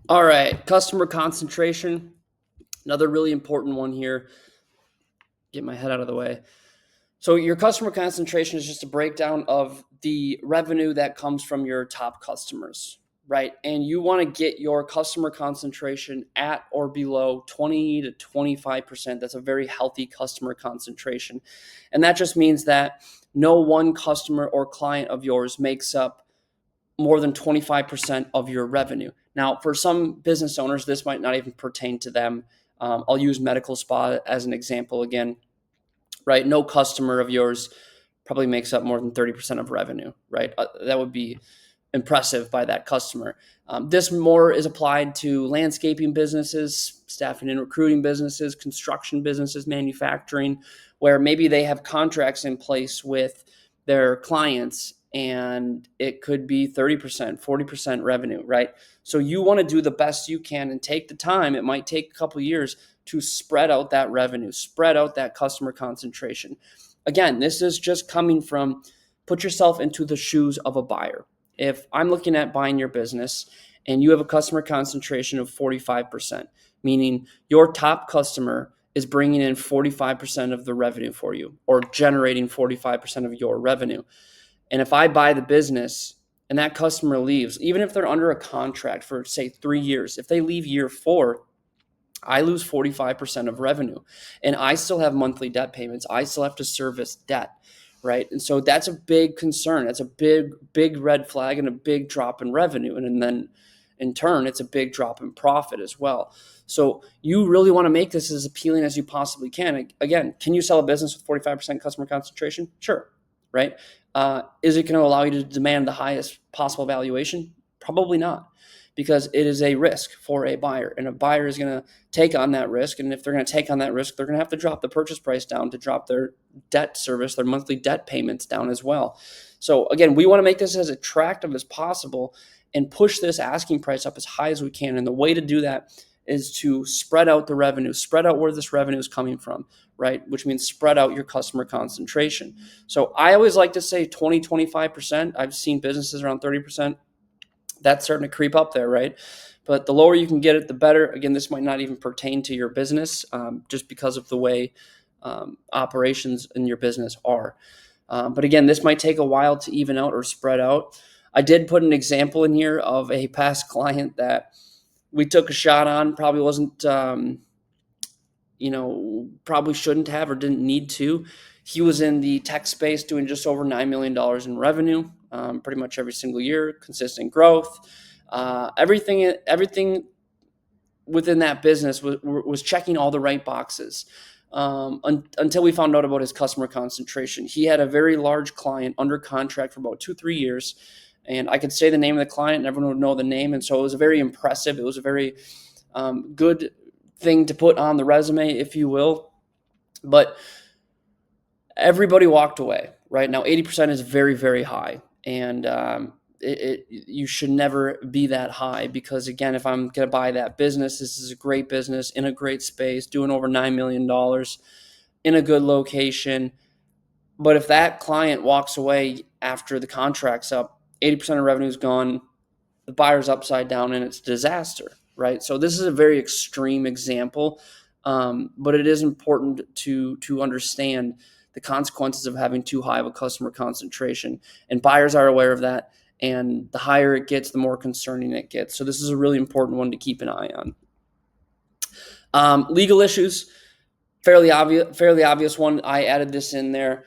All right, customer concentration, another really important one here. Get my head out of the way. So, your customer concentration is just a breakdown of the revenue that comes from your top customers, right? And you want to get your customer concentration at or below 20 to 25%. That's a very healthy customer concentration. And that just means that no one customer or client of yours makes up more than 25% of your revenue. Now, for some business owners, this might not even pertain to them. I'll use medical spa as an example again, right? No customer of yours probably makes up more than 30% of revenue, right? That would be impressive by that customer. This more is applied to landscaping businesses, staffing and recruiting businesses, construction businesses, manufacturing, where maybe they have contracts in place with their clients and it could be 30%, 40% revenue, right? So you want to do the best you can and take the time. It might take a couple of years to spread out that revenue, spread out that customer concentration. Again, this is just coming from put yourself into the shoes of a buyer. If I'm looking at buying your business and you have a customer concentration of 45%, meaning your top customer is bringing in 45% of the revenue for you or generating 45% of your revenue. And if I buy the business and that customer leaves, even if they're under a contract for, say, 3 years, if they leave year four, I lose 45% of revenue and I still have monthly debt payments. I still have to service debt, right? And so that's a big concern. That's a big red flag and a big drop in revenue. And then in turn, it's a big drop in profit as well. So you really want to make this as appealing as you possibly can. Again, can you sell a business with 45% customer concentration? Sure, right? Is it going to allow you to demand the highest possible valuation? Probably not, because it is a risk for a buyer, and a buyer is going to take on that risk. And if they're going to take on that risk, they're going to have to drop the purchase price down to drop their debt service, their monthly debt payments down as well. So again, we want to make this as attractive as possible and push this asking price up as high as we can. And the way to do that is to spread out the revenue, spread out where this revenue is coming from, right? Which means spread out your customer concentration. So I always like to say 20, 25%. I've seen businesses around 30%. That's starting to creep up there, right? But the lower you can get it, the better. Again, this might not even pertain to your business, just because of the way operations in your business are. But again, this might take a while to even out or spread out. I did put an example in here of a past client that we took a shot on. Probably wasn't, probably shouldn't have or didn't need to. He was in the tech space doing just over $9 million in revenue, pretty much every single year, consistent growth. Everything within that business was checking all the right boxes, until we found out about his customer concentration. He had a very large client under contract for about 2-3 years, and I could say the name of the client and everyone would know the name. And so it was very impressive. It was a very good thing to put on the resume, if you will. But everybody walked away. Right now, 80% is very, very high, and you should never be that high, because again, if I'm going to buy that business, this is a great business in a great space, doing over $9 million in a good location. But if that client walks away after the contract's up, 80% of revenue is gone, the buyer's upside down, and it's a disaster, right? So this is a very extreme example, but it is important to understand the consequences of having too high of a customer concentration. And buyers are aware of that. And the higher it gets, the more concerning it gets. So this is a really important one to keep an eye on. Legal issues, fairly obvious one. I added this in there.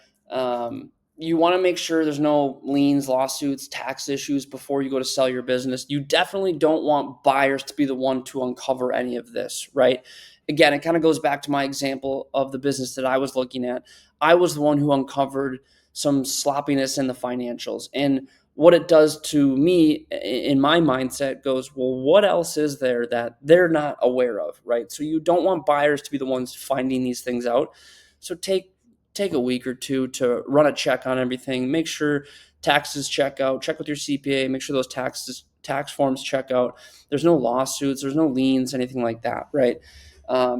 You want to make sure there's no liens, lawsuits, tax issues before you go to sell your business. You definitely don't want buyers to be the one to uncover any of this, right? Again, it kind of goes back to my example of the business that I was looking at. I was the one who uncovered some sloppiness in the financials. And what it does to me in my mindset goes, well, what else is there that they're not aware of, right? So you don't want buyers to be the ones finding these things out. So take a week or two to run a check on everything. Make sure taxes check out. Check with your CPA. Make sure those tax forms check out. There's no lawsuits. There's no liens, anything like that, right?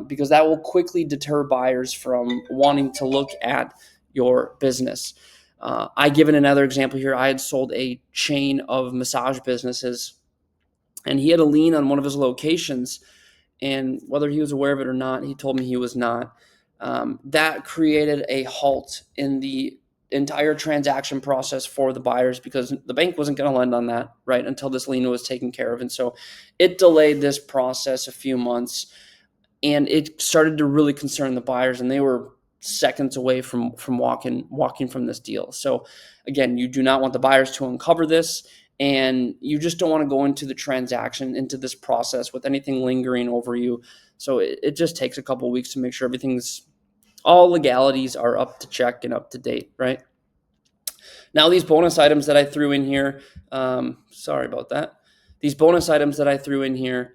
Because that will quickly deter buyers from wanting to look at your business. I given another example here. I had sold a chain of massage businesses and he had a lien on one of his locations. And whether he was aware of it or not, he told me he was not. That created a halt in the entire transaction process for the buyers, because the bank wasn't going to lend on that, right, until this lien was taken care of. And so it delayed this process a few months, and it started to really concern the buyers, and they were seconds away from walking from this deal. So again, you do not want the buyers to uncover this, and you just don't want to go into the transaction, into this process, with anything lingering over you. So it just takes a couple of weeks to make sure all legalities are up to check and up to date, right? Now, these bonus items that I threw in here, sorry about that. These bonus items that I threw in here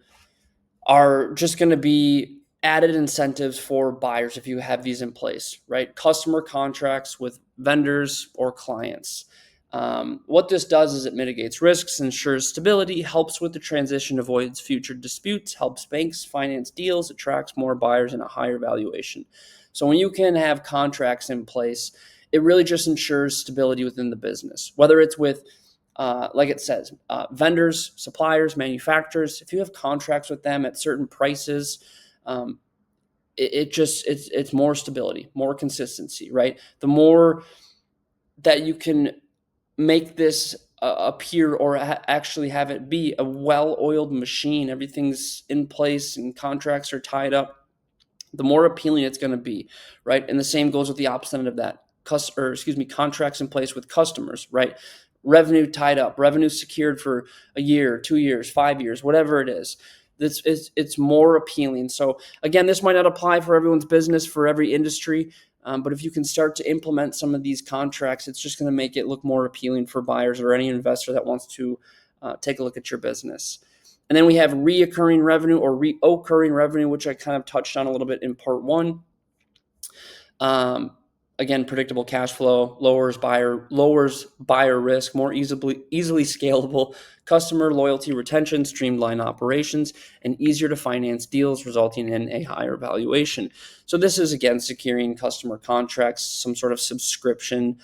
are just going to be added incentives for buyers if you have these in place, right? Customer contracts with vendors or clients. What this does is it mitigates risks, ensures stability, helps with the transition, avoids future disputes, helps banks finance deals, attracts more buyers and a higher valuation. So when you can have contracts in place, it really just ensures stability within the business, whether it's with like it says, vendors, suppliers, manufacturers. If you have contracts with them at certain prices, it's more stability, more consistency, right? The more that you can make this appear, or actually have it be a well-oiled machine, everything's in place and contracts are tied up, the more appealing it's going to be, right? And the same goes with the opposite end of that. Contracts in place with customers, right? Revenue tied up, revenue secured for a year, 2 years, 5 years, whatever it is. It's more appealing. So again, this might not apply for everyone's business, for every industry, but if you can start to implement some of these contracts, it's just going to make it look more appealing for buyers or any investor that wants to take a look at your business. And then we have reoccurring revenue, or reoccurring revenue, which I kind of touched on a little bit in part one. Again, predictable cash flow, lowers buyer risk, more easily scalable, customer loyalty, retention, streamlined operations, and easier to finance deals, resulting in a higher valuation. So this is, again, securing customer contracts, some sort of subscription,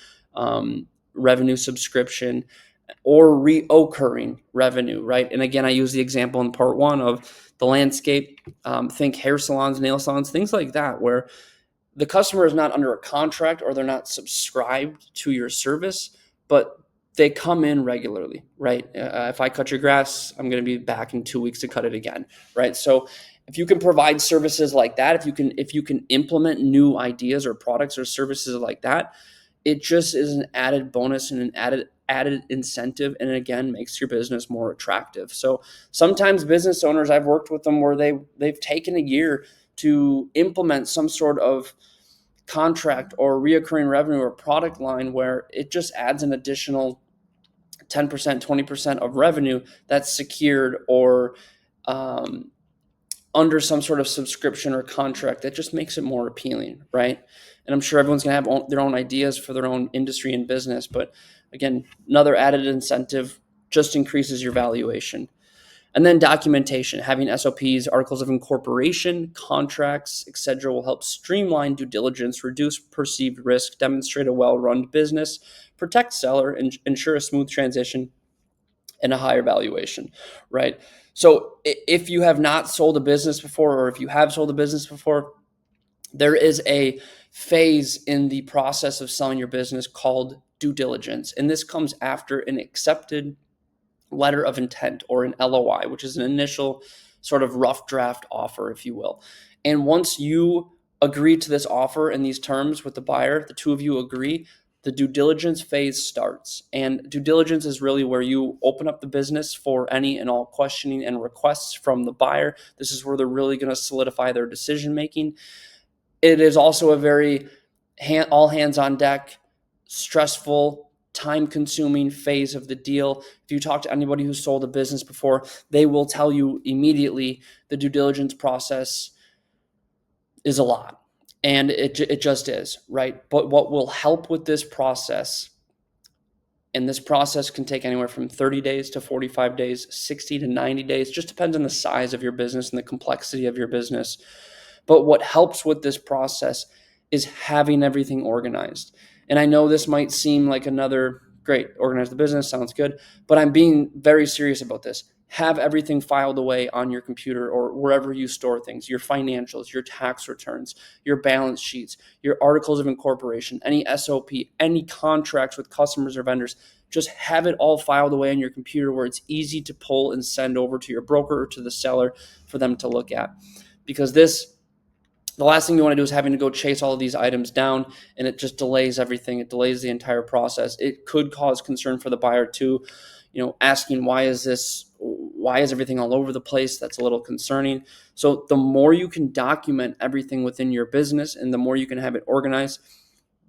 revenue subscription, or reoccurring revenue, right? And again, I use the example in part one of the landscape. Think hair salons, nail salons, things like that, where the customer is not under a contract or they're not subscribed to your service, but they come in regularly, right? If I cut your grass, I'm going to be back in 2 weeks to cut it again, right? So if you can provide services like that, if you can implement new ideas or products or services like that, it just is an added bonus and an added incentive, and again makes your business more attractive. So sometimes business owners, I've worked with them where they've taken a year to implement some sort of contract or reoccurring revenue or product line where it just adds an additional 10%, 20% of revenue that's secured, or under some sort of subscription or contract that just makes it more appealing, right? And I'm sure everyone's going to have their own ideas for their own industry and business, but again, another added incentive just increases your valuation. And then documentation, having SOPs, articles of incorporation, contracts, etc., will help streamline due diligence, reduce perceived risk, demonstrate a well-run business, protect seller, and ensure a smooth transition and a higher valuation, right? So if you have not sold a business before, or if you have sold a business before, there is a phase in the process of selling your business called due diligence. And this comes after an accepted letter of intent, or an LOI, which is an initial sort of rough draft offer, if you will. And once you agree to this offer and these terms with the buyer, the two of you agree, the due diligence phase starts. And due diligence is really where you open up the business for any and all questioning and requests from the buyer. This is where they're really going to solidify their decision making. It is also a very all hands on deck, stressful, time-consuming phase of the deal. If you talk to anybody who's sold a business before, they will tell you immediately the due diligence process is a lot, and it just is, right? But what will help with this process, and this process can take anywhere from 30 days to 45 days, 60 to 90 days, just depends on the size of your business and the complexity of your business. But what helps with this process is having everything organized. And I know this might seem like another great, organize the business, sounds good, but I'm being very serious about this. have everything filed away on your computer or wherever you store things, your financials, your tax returns, your balance sheets, your articles of incorporation, any SOP, any contracts with customers or vendors. Just have it all filed away on your computer where it's easy to pull and send over to your broker or to the seller for them to look at. Because the last thing you want to do is having to go chase all of these items down, and it just delays everything. It delays the entire process. It could cause concern for the buyer too, asking why is everything all over the place? That's a little concerning. So the more you can document everything within your business and the more you can have it organized,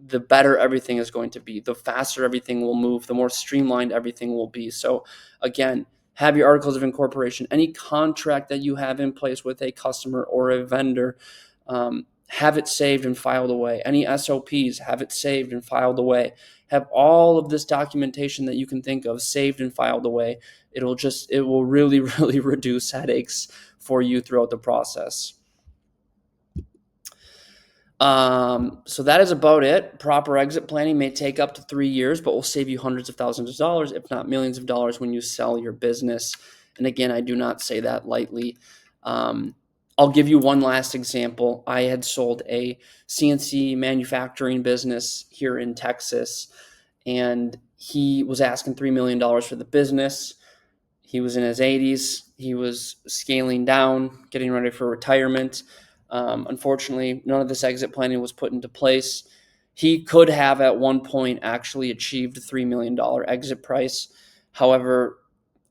the better everything is going to be. The faster everything will move, the more streamlined everything will be. So again, have your articles of incorporation, any contract that you have in place with a customer or a vendor, have it saved and filed away. Any SOPs, have it saved and filed away. Have all of this documentation that you can think of saved and filed away. It will really, really reduce headaches for you throughout the process. So that is about it. Proper exit planning may take up to 3 years, but will save you hundreds of thousands of dollars, if not millions of dollars, when you sell your business. And again, I do not say that lightly. I'll give you one last example. I had sold a CNC manufacturing business here in Texas, and he was asking $3 million for the business. He was in his 80s. He was scaling down, getting ready for retirement. Unfortunately, none of this exit planning was put into place. He could have at one point actually achieved a $3 million exit price. However,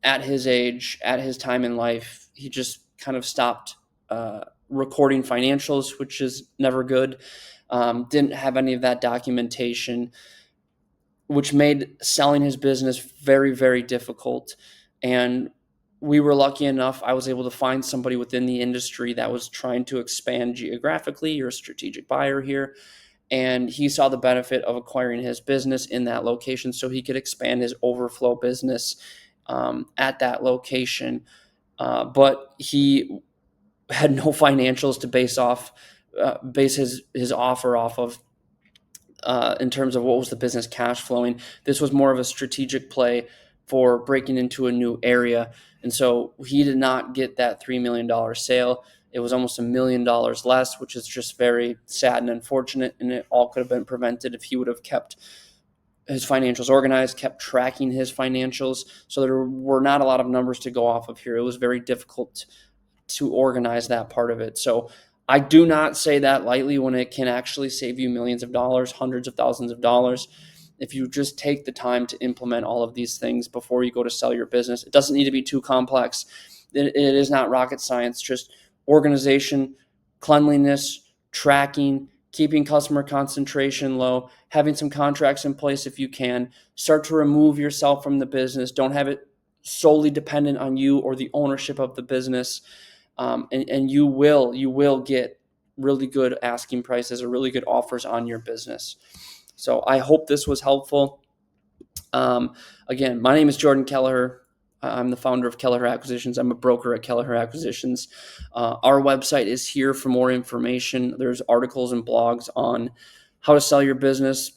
at his age, at his time in life, he just kind of stopped recording financials, which is never good. Didn't have any of that documentation, which made selling his business very, very difficult. And we were lucky enough, I was able to find somebody within the industry that was trying to expand geographically. You're a strategic buyer here. And he saw the benefit of acquiring his business in that location so he could expand his overflow business at that location. But he had no financials to base his offer off of in terms of what was the business cash flowing. This was more of a strategic play for breaking into a new area. And so he did not get that $3 million sale. It was almost $1 million less, which is just very sad and unfortunate. And it all could have been prevented if he would have kept his financials organized, kept tracking his financials. So there were not a lot of numbers to go off of here. It was very difficult to organize that part of it. So I do not say that lightly when it can actually save you millions of dollars, hundreds of thousands of dollars. If you just take the time to implement all of these things before you go to sell your business, it doesn't need to be too complex. It is not rocket science, just organization, cleanliness, tracking, keeping customer concentration low, having some contracts in place if you can. Start to remove yourself from the business. Don't have it solely dependent on you or the ownership of the business. And you will get really good asking prices or really good offers on your business. So I hope this was helpful. Again, my name is Jordan Kelleher. I'm the founder of Kelleher Acquisitions. I'm a broker at Kelleher Acquisitions. Our website is here for more information. There's articles and blogs on how to sell your business,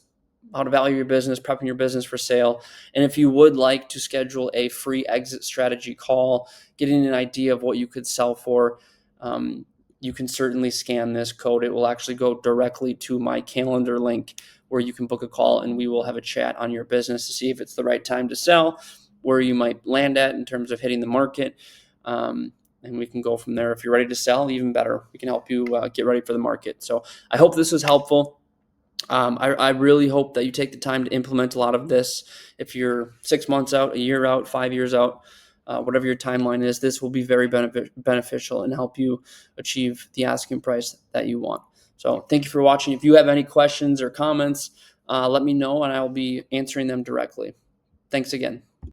how to value your business, prepping your business for sale. And if you would like to schedule a free exit strategy call, getting an idea of what you could sell for, you can certainly scan this code. It will actually go directly to my calendar link where you can book a call and we will have a chat on your business to see if it's the right time to sell, where you might land at in terms of hitting the market. And we can go from there. If you're ready to sell, even better. We can help you get ready for the market. So I hope this was helpful. I really hope that you take the time to implement a lot of this. If you're 6 months out, a year out, 5 years out, whatever your timeline is, this will be very beneficial and help you achieve the asking price that you want. So thank you for watching. If you have any questions or comments, let me know and I will be answering them directly. Thanks again.